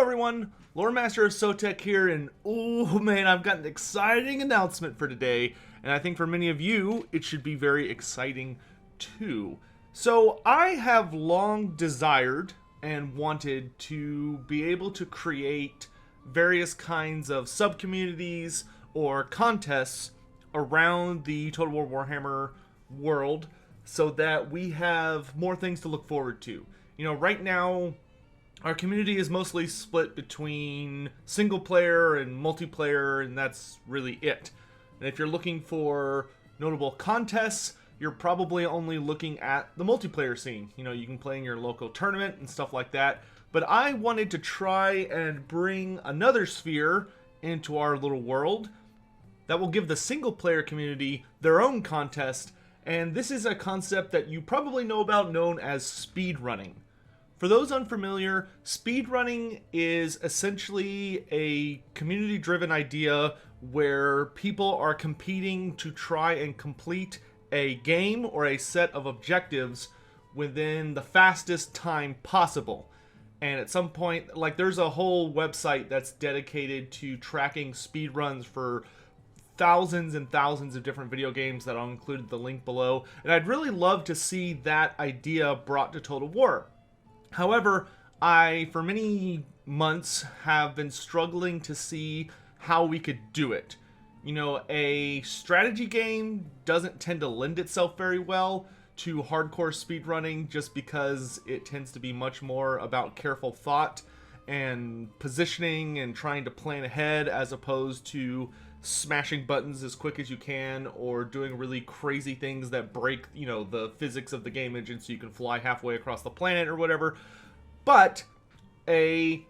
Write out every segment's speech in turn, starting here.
everyone, Loremaster of Sotek here, and oh man, I've got an exciting announcement for today, and I think for many of you, it should be very exciting too. So I have long desired and wanted to be able to create various kinds of sub-communities or contests around the Total War Warhammer world so that we have more things to look forward to. You know, right now, our community is mostly split between single player and multiplayer, and that's really it. And if you're looking for notable contests, you're probably only looking at the multiplayer scene. You know, you can play in your local tournament and stuff like that. But I wanted to try and bring another sphere into our little world that will give the single player community their own contest. And this is a concept that you probably know about, known as speedrunning. For those unfamiliar, speedrunning is essentially a community-driven idea where people are competing to try and complete a game or a set of objectives within the fastest time possible. And at some point, like, there's a whole website that's dedicated to tracking speedruns for thousands and thousands of different video games that I'll include the link below. And I'd really love to see that idea brought to Total War. However, I, for many months, have been struggling to see how we could do it. You know, a strategy game doesn't tend to lend itself very well to hardcore speedrunning just because it tends to be much more about careful thought and positioning and trying to plan ahead as opposed to smashing buttons as quick as you can or doing really crazy things that break, you know, the physics of the game engine so you can fly halfway across the planet or whatever. But a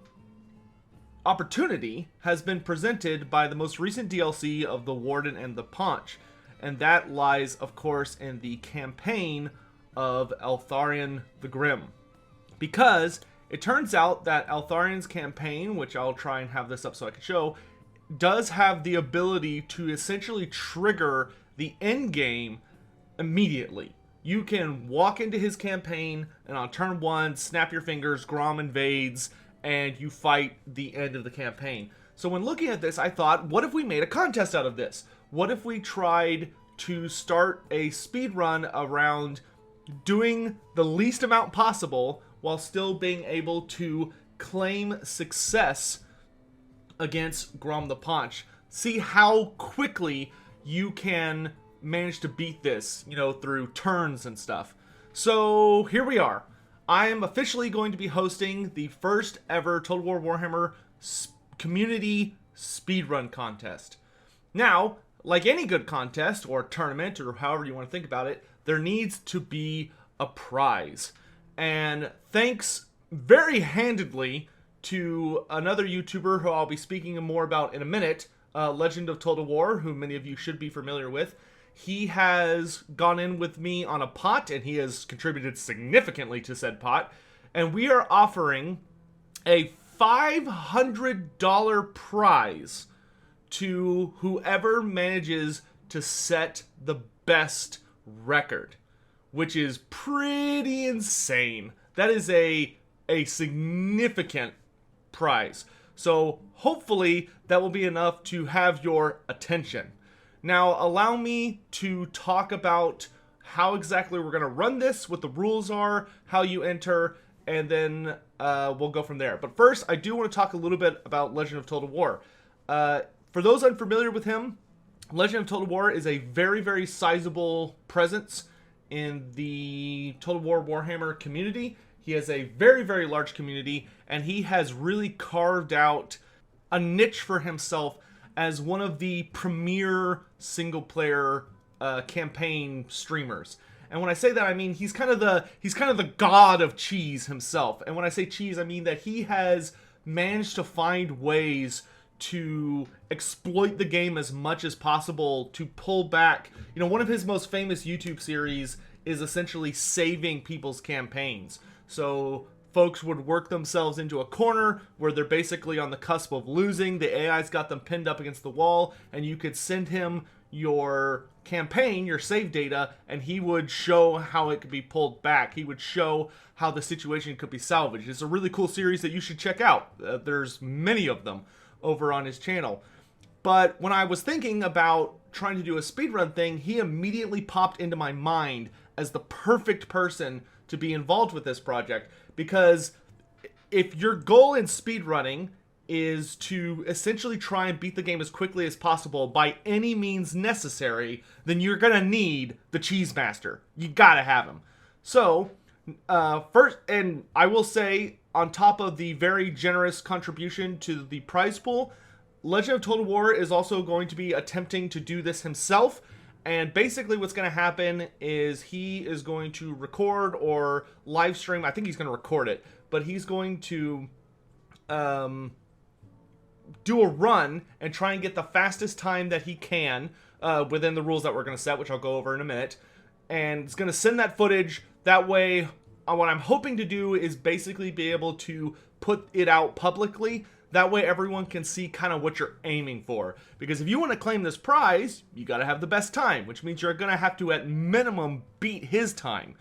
opportunity has been presented by the most recent DLC of the Warden and the Paunch, and that lies, of course, in the campaign of Eltharion the Grim. Because it turns out that Eltharion's campaign, which I'll try and have this up so I can show, does have the ability to essentially trigger the end game immediately. You can walk into his campaign and on turn 1, snap your fingers, Grom invades, and you fight the end of the campaign. So when looking at this, I thought, what if we made a contest out of this? What if we tried to start a speed run around doing the least amount possible while still being able to claim success against Grom the Paunch? See how quickly you can manage to beat this, you know, through turns and stuff. So here we are. I am officially going to be hosting the first ever Total War Warhammer community speedrun contest. Now, like any good contest or tournament or however you want to think about it, there needs to be a prize. And thanks very handedly to another YouTuber who I'll be speaking more about in a minute, Legend of Total War, who many of you should be familiar with. He has gone in with me on a pot, and he has contributed significantly to said pot. And we are offering a $500 prize to whoever manages to set the best record, which is pretty insane. That is a significant prize. So hopefully that will be enough to have your attention. Now, allow me to talk about how exactly we're going to run this, what the rules are, how you enter, and then we'll go from there. But first, I do want to talk a little bit about Legend of Total War. For those unfamiliar with him, Legend of Total War is a very, very sizable presence in the Total War Warhammer community. He has a very, very large community, and he has really carved out a niche for himself as one of the premier single-player campaign streamers. And when I say that, I mean he's kind of the god of cheese himself. And when I say cheese, I mean that he has managed to find ways to exploit the game as much as possible to pull back. You know, one of his most famous YouTube series is essentially saving people's campaigns. So folks would work themselves into a corner where they're basically on the cusp of losing. The AI's got them pinned up against the wall, and you could send him your campaign, your save data, and he would show how it could be pulled back. He would show how the situation could be salvaged. It's a really cool series that you should check out. There's many of them over on his channel. But when I was thinking about trying to do a speedrun thing, he immediately popped into my mind as the perfect person to be involved with this project. Because if your goal in speedrunning is to essentially try and beat the game as quickly as possible by any means necessary, then you're gonna need the Cheese Master. You gotta have him. So, first, and I will say, on top of the very generous contribution to the prize pool, Legend of Total War is also going to be attempting to do this himself. And basically what's going to happen is he is going to record or live stream. I think he's going to record it, but he's going to do a run and try and get the fastest time that he can within the rules that we're going to set, which I'll go over in a minute. And it's going to send that footage. That way, what I'm hoping to do is basically be able to put it out publicly. That way everyone can see kind of what you're aiming for. Because if you want to claim this prize, you got to have the best time, which means you're going to have to, at minimum, beat his time.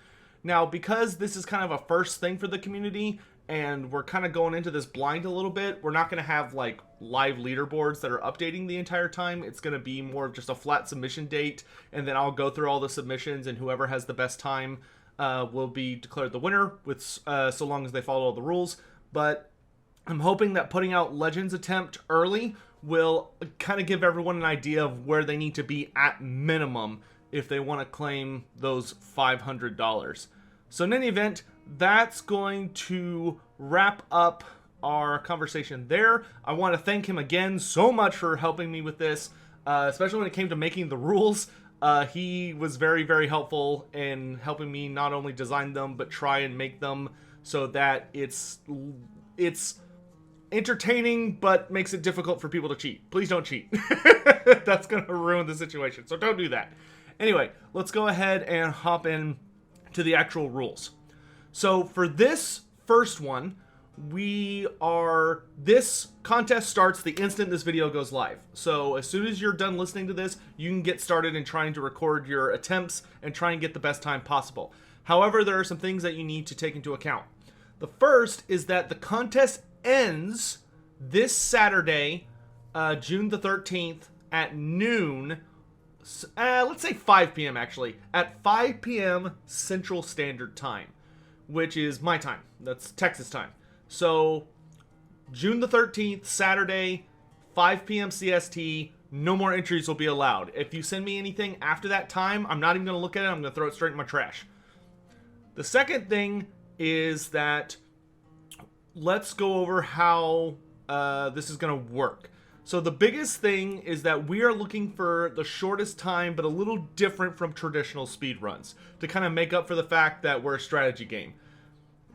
Now, because this is kind of a first thing for the community, and we're kind of going into this blind a little bit, we're not going to have, like, live leaderboards that are updating the entire time. It's going to be more of just a flat submission date, and then I'll go through all the submissions, and whoever has the best time will be declared the winner, with so long as they follow all the rules. But I'm hoping that putting out Legends Attempt early will kind of give everyone an idea of where they need to be at minimum if they want to claim those $500. So in any event, that's going to wrap up our conversation there. I want to thank him again so much for helping me with this, especially when it came to making the rules. He was very, very helpful in helping me not only design them, but try and make them so that it's entertaining, but makes it difficult for people to cheat. Please don't cheat. That's going to ruin the situation, so don't do that. Anyway, let's go ahead and hop in to the actual rules. So for this first one, this contest starts the instant this video goes live. So as soon as you're done listening to this, you can get started in trying to record your attempts and try and get the best time possible. However, there are some things that you need to take into account. The first is that the contest ends this Saturday, June the 13th at noon. Let's say 5 p.m. actually. At 5 p.m. Central Standard Time, which is my time. That's Texas time. So, June the 13th, Saturday, 5 p.m. CST, no more entries will be allowed. If you send me anything after that time, I'm not even going to look at it. I'm going to throw it straight in my trash. The second thing is that let's go over how this is going to work. So the biggest thing is that we are looking for the shortest time, but a little different from traditional speedruns, to kind of make up for the fact that we're a strategy game.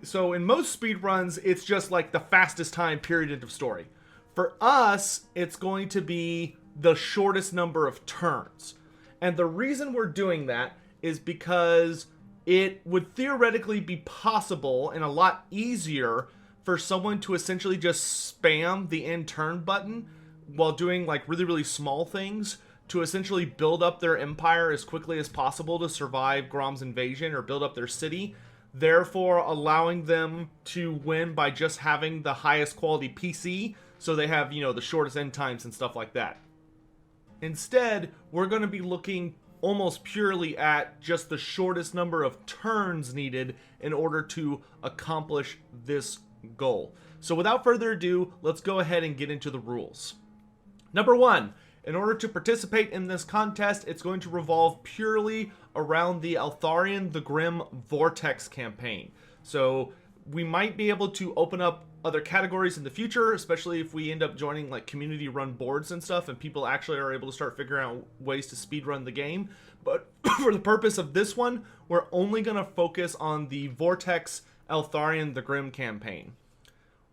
So in most speedruns, it's just like the fastest time, period, end of story. For us, it's going to be the shortest number of turns. And the reason we're doing that is because it would theoretically be possible and a lot easier for someone to essentially just spam the end turn button while doing like really, really small things to essentially build up their empire as quickly as possible to survive Grom's invasion or build up their city, therefore allowing them to win by just having the highest quality PC, so they have, you know, the shortest end times and stuff like that. Instead, we're going to be looking almost purely at just the shortest number of turns needed in order to accomplish this goal. So without further ado, let's go ahead and get into the rules. Number one, in order to participate in this contest, it's going to revolve purely around the Altharian the Grim Vortex campaign. So we might be able to open up other categories in the future, especially if we end up joining like community run boards and stuff and people actually are able to start figuring out ways to speedrun the game. But for the purpose of this one, we're only going to focus on the Vortex Altharian the Grim campaign.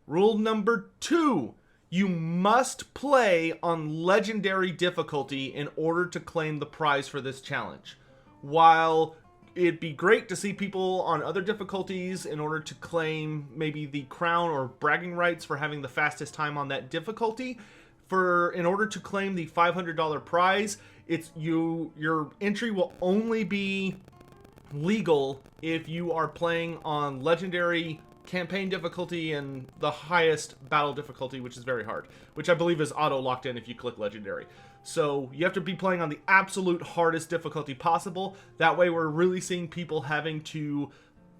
Rule number 2. You must play on legendary difficulty in order to claim the prize for this challenge. While it'd be great to see people on other difficulties in order to claim maybe the crown or bragging rights for having the fastest time on that difficulty, in order to claim the $500 prize, Your entry will only be legal if you are playing on legendary campaign difficulty and the highest battle difficulty, which is very hard, which I believe is auto locked in if you click legendary. So you have to be playing on the absolute hardest difficulty possible. That way we're really seeing people having to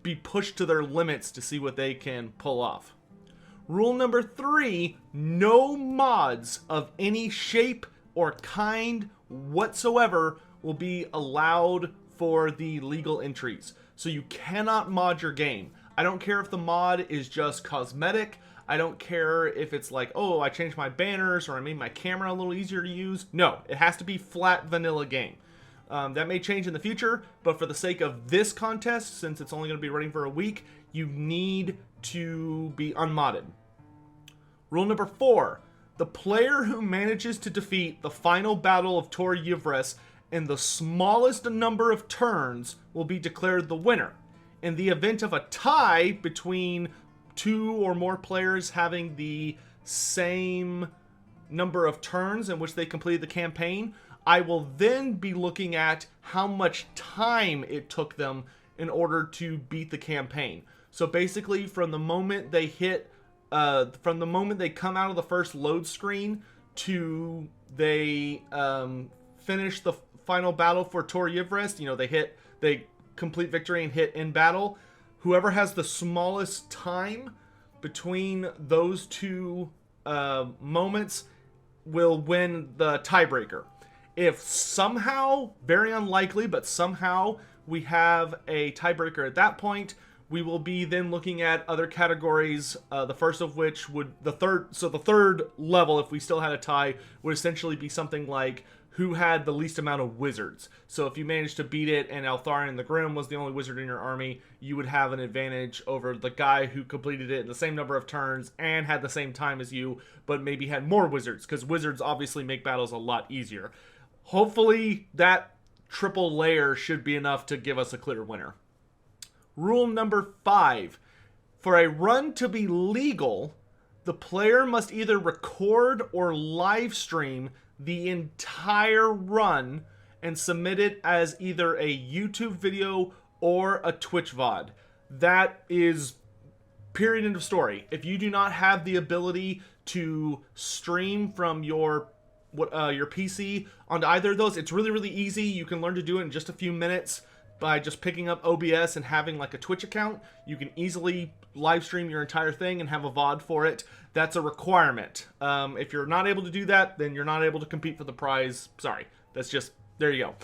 be pushed to their limits to see what they can pull off. Rule number 3, no mods of any shape or kind whatsoever will be allowed for the legal entries. So you cannot mod your game. I don't care if the mod is just cosmetic. I don't care if it's like, oh, I changed my banners or I made my camera a little easier to use. No, it has to be flat vanilla game. That may change in the future, but for the sake of this contest, since it's only going to be running for a week, you need to be unmodded. Rule number 4, the player who manages to defeat the final battle of Tor Yivres in the smallest number of turns will be declared the winner. In the event of a tie between 2 or more players having the same number of turns in which they completed the campaign, I will then be looking at how much time it took them in order to beat the campaign. So basically, from the moment they come out of the first load screen to they finish the final battle for Tor Yivres, they complete victory and hit in battle. Whoever has the smallest time between those two moments will win the tiebreaker. If somehow, very unlikely, but somehow we have a tiebreaker at that point, we will be then looking at other categories, the first of which the third level, if we still had a tie, would essentially be something like who had the least amount of wizards. So if you managed to beat it and Eltharion the Grim was the only wizard in your army, you would have an advantage over the guy who completed it in the same number of turns and had the same time as you, but maybe had more wizards, because wizards obviously make battles a lot easier. Hopefully that triple layer should be enough to give us a clear winner. Rule number 5. For a run to be legal, the player must either record or live stream the entire run and submit it as either a YouTube video or a Twitch VOD. That is period, end of story. If you do not have the ability to stream from your PC onto either of those, it's really, really easy. You can learn to do it in just a few minutes by just picking up OBS and having like a Twitch account. You can easily live stream your entire thing and have a VOD for it. That's a requirement. If you're not able to do that, then you're not able to compete for the prize. Sorry, that's just, there you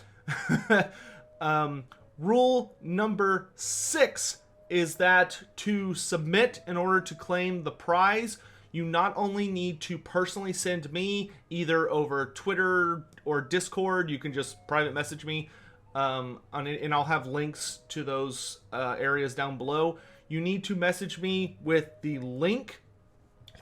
go. Rule number 6 is that to submit in order to claim the prize, you not only need to personally send me either over Twitter or Discord, you can just private message me, and I'll have links to those areas down below. You need to message me with the link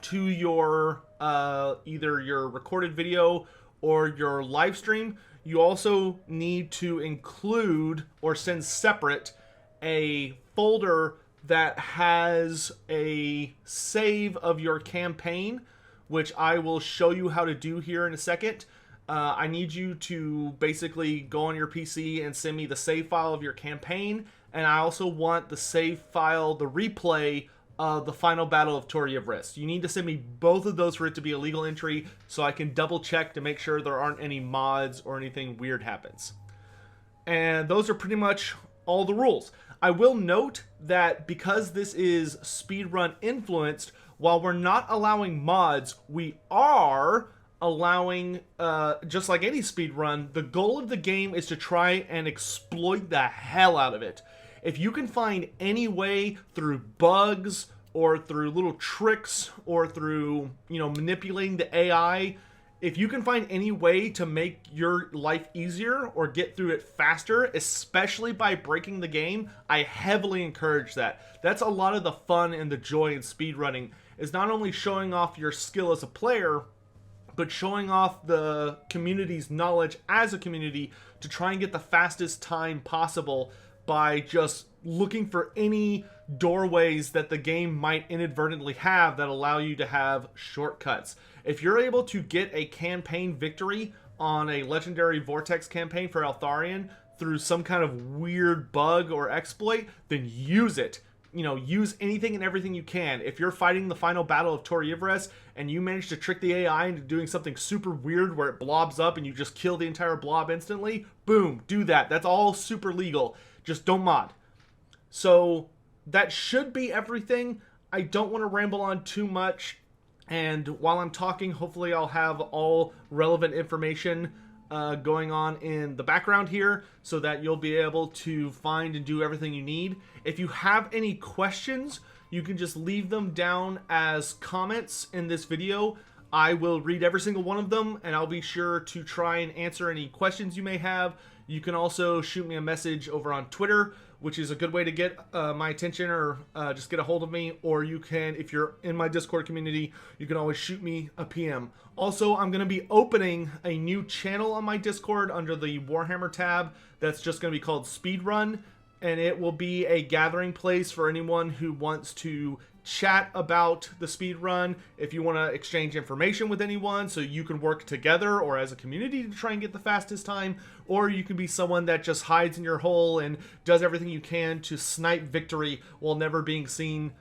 to your either your recorded video or your live stream. You also need to include or send separate a folder that has a save of your campaign, which I will show you how to do here in a second. I need you to basically go on your PC and send me the save file of your campaign, and I also want the save file, the replay of the final battle of Tor Yivres. You need to send me both of those for it to be a legal entry, so I can double check to make sure there aren't any mods or anything weird happens. And those are pretty much all the rules. I will note that because this is speedrun influenced, while we're not allowing mods, we are allowing, just like any speedrun, the goal of the game is to try and exploit the hell out of it. If you can find any way through bugs or through little tricks or through, manipulating the AI, if you can find any way to make your life easier or get through it faster, especially by breaking the game, I heavily encourage that. That's a lot of the fun and the joy in speedrunning, is not only showing off your skill as a player, but showing off the community's knowledge as a community to try and get the fastest time possible by just looking for any doorways that the game might inadvertently have that allow you to have shortcuts. If you're able to get a campaign victory on a legendary Vortex campaign for Altharion through some kind of weird bug or exploit, then use it. You know, use anything and everything you can. If you're fighting the final battle of Tor Yvresse and you manage to trick the AI into doing something super weird where it blobs up and you just kill the entire blob instantly, boom, do that. That's all super legal. Just don't mod. So that should be everything. I don't want to ramble on too much. And while I'm talking, hopefully I'll have all relevant information going on in the background here so that you'll be able to find and do everything you need. If you have any questions, you can just leave them down as comments in this video. I will read every single one of them, and I'll be sure to try and answer any questions you may have. You can also shoot me a message over on Twitter, which is a good way to get my attention or just get a hold of me. Or you can, if you're in my Discord community, you can always shoot me a PM. Also, I'm going to be opening a new channel on my Discord under the Warhammer tab that's just going to be called Speedrun. And it will be a gathering place for anyone who wants to chat about the speedrun, if you want to exchange information with anyone so you can work together or as a community to try and get the fastest time, or you can be someone that just hides in your hole and does everything you can to snipe victory while never being seen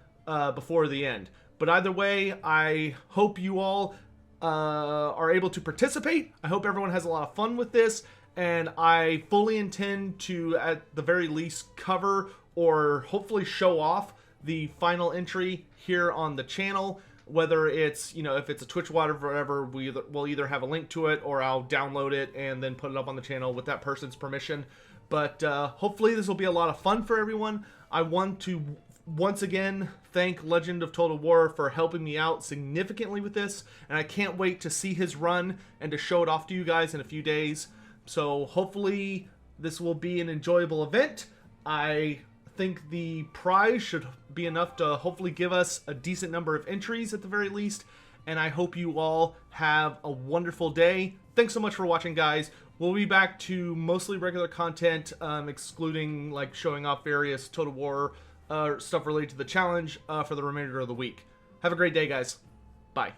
before the end. But either way, I hope you all are able to participate. I hope everyone has a lot of fun with this, and I fully intend to, at the very least, cover or hopefully show off the final entry here on the channel. Whether it's, you know, if it's a Twitch WOD or whatever, we'll either have a link to it or I'll download it and then put it up on the channel with that person's permission. But hopefully this will be a lot of fun for everyone. I want to once again thank Legend of Total War for helping me out significantly with this, and I can't wait to see his run and to show it off to you guys in a few days. So hopefully this will be an enjoyable event. I think the prize should be enough to hopefully give us a decent number of entries at the very least, and I hope you all have a wonderful day. Thanks so much for watching, guys. We'll be back to mostly regular content, excluding like showing off various Total War stuff related to the challenge for the remainder of the week. Have a great day, guys. Bye.